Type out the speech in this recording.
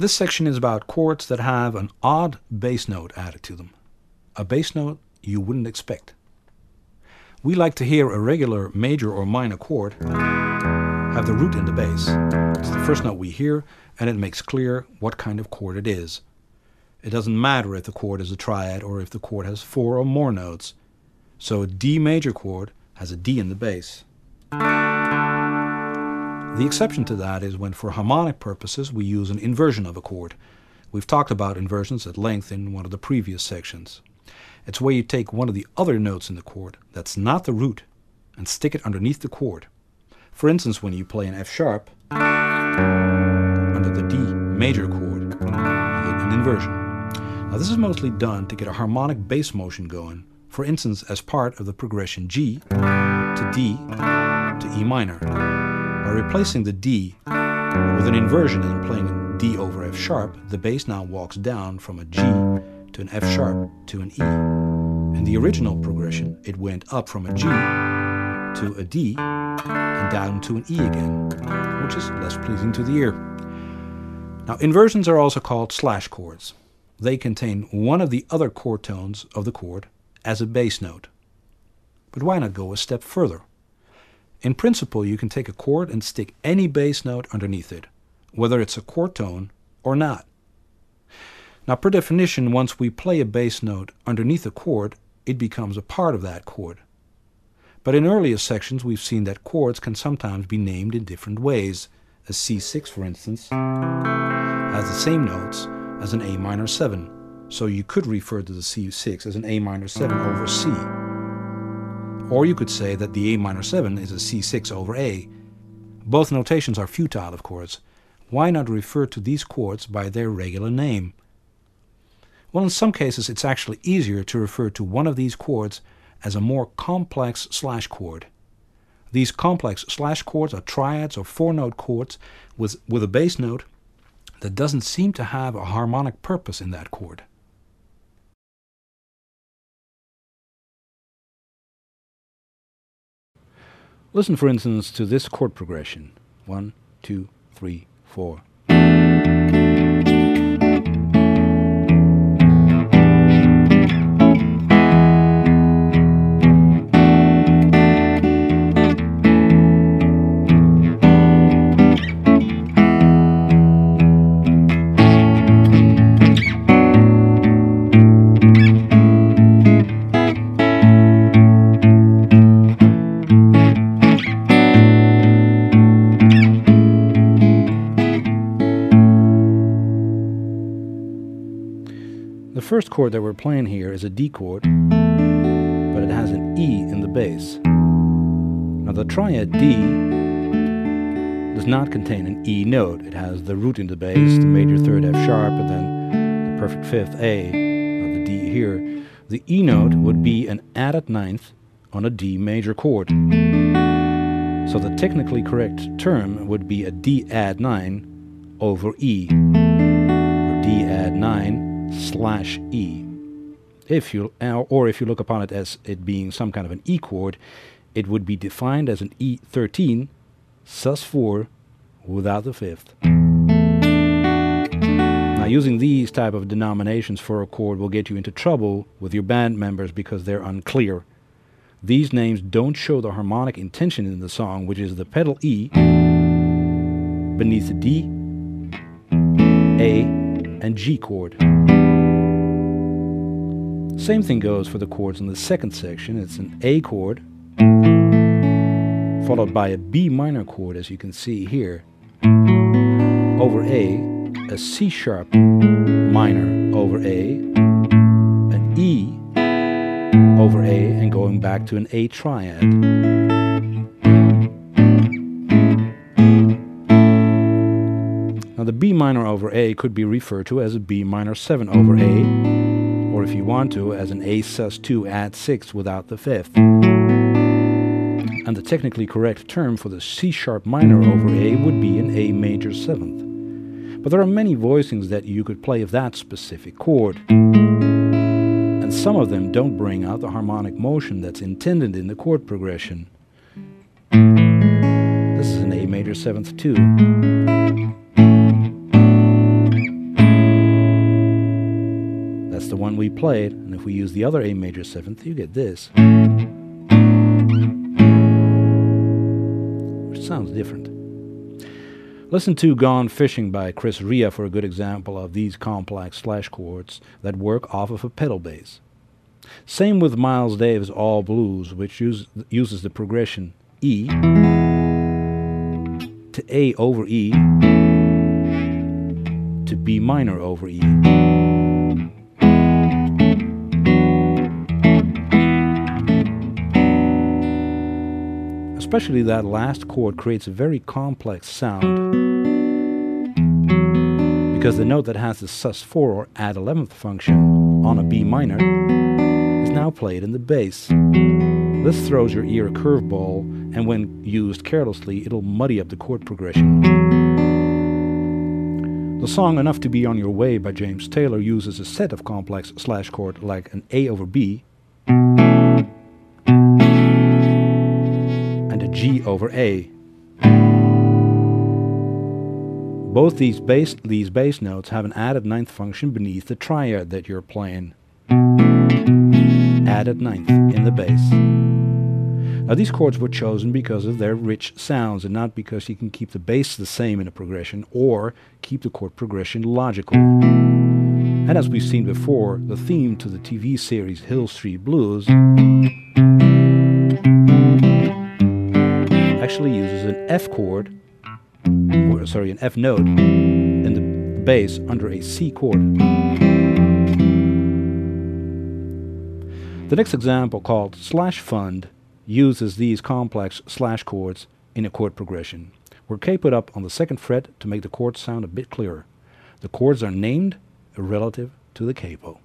This section is about chords that have an odd bass note added to them. A bass note you wouldn't expect. We like to hear a regular major or minor chord have the root in the bass. It's the first note we hear, and it makes clear what kind of chord it is. It doesn't matter if the chord is a triad or if the chord has 4 or more notes. So a D major chord has a D in the bass. The exception to that is when for harmonic purposes we use an inversion of a chord. We've talked about inversions at length in one of the previous sections. It's where you take one of the other notes in the chord that's not the root and stick it underneath the chord. For instance, when you play an F sharp under the D major chord, you get an inversion. Now this is mostly done to get a harmonic bass motion going, for instance as part of the progression G to D to E minor. By replacing the D with an inversion and playing a D over F sharp, the bass now walks down from a G to an F sharp to an E. In the original progression, it went up from a G to a D and down to an E again, which is less pleasing to the ear. Now, inversions are also called slash chords. They contain one of the other chord tones of the chord as a bass note. But why not go a step further? In principle, you can take a chord and stick any bass note underneath it, whether it's a chord tone or not. Now, per definition, once we play a bass note underneath a chord, it becomes a part of that chord. But in earlier sections, we've seen that chords can sometimes be named in different ways. A C6, for instance, has the same notes as an A minor 7, so you could refer to the C6 as an A minor 7 over C. Or you could say that the A minor 7 is a C6 over A. Both notations are futile, of course. Why not refer to these chords by their regular name? Well, in some cases it's actually easier to refer to one of these chords as a more complex slash chord. These complex slash chords are triads or 4-note chords with a bass note that doesn't seem to have a harmonic purpose in that chord. Listen, for instance, to this chord progression. 1, 2, 3, 4. The first chord that we're playing here is a D chord, but it has an E in the bass. Now the triad D does not contain an E note. It has the root in the bass, the major 3rd F sharp, and then the perfect 5th A, the D here. The E note would be an added 9th on a D major chord. So the technically correct term would be a D add 9 over E, or D add 9 slash E. If you look upon it as it being some kind of an E chord, it would be defined as an E13 sus4 without the 5th. Now, using these type of denominations for a chord will get you into trouble with your band members because they're unclear. These names don't show the harmonic intention in the song, which is the pedal E beneath the D, A, and G chord. Same thing goes for the chords in the second section. It's an A chord followed by a B minor chord, as you can see here, over a C sharp minor over A, an E over A, and going back to an A triad. Now the B minor over A could be referred to as a B minor 7 over A, or if you want to, as an A sus2 add 6 without the 5th. And the technically correct term for the C sharp minor over A would be an A major 7th. But there are many voicings that you could play of that specific chord, and some of them don't bring out the harmonic motion that's intended in the chord progression. This is an A major 7th too. we play it, and if we use the other A major 7th, you get this, which sounds different. Listen to Gone Fishing by Chris Rea for a good example of these complex slash chords that work off of a pedal bass. Same with Miles Davis' All Blues, which uses the progression E to A over E to B minor over E. Especially that last chord creates a very complex sound because the note that has the sus4 or add 11th function on a B minor is now played in the bass. This throws your ear a curveball, and when used carelessly, it'll muddy up the chord progression. The song Enough to Be On Your Way by James Taylor uses a set of complex slash chord like an A over B and a G over A. Both these bass notes have an added 9th function beneath the triad that you're playing. Added 9th in the bass. Now these chords were chosen because of their rich sounds and not because you can keep the bass the same in a progression or keep the chord progression logical. And as we've seen before, the theme to the TV series Hill Street Blues actually uses an F chord, an F note in the bass under a C chord. The next example, called Slash Fund, uses these complex slash chords in a chord progression, where K put up on the 2nd fret to make the chords sound a bit clearer. The chords are named relative to the capo.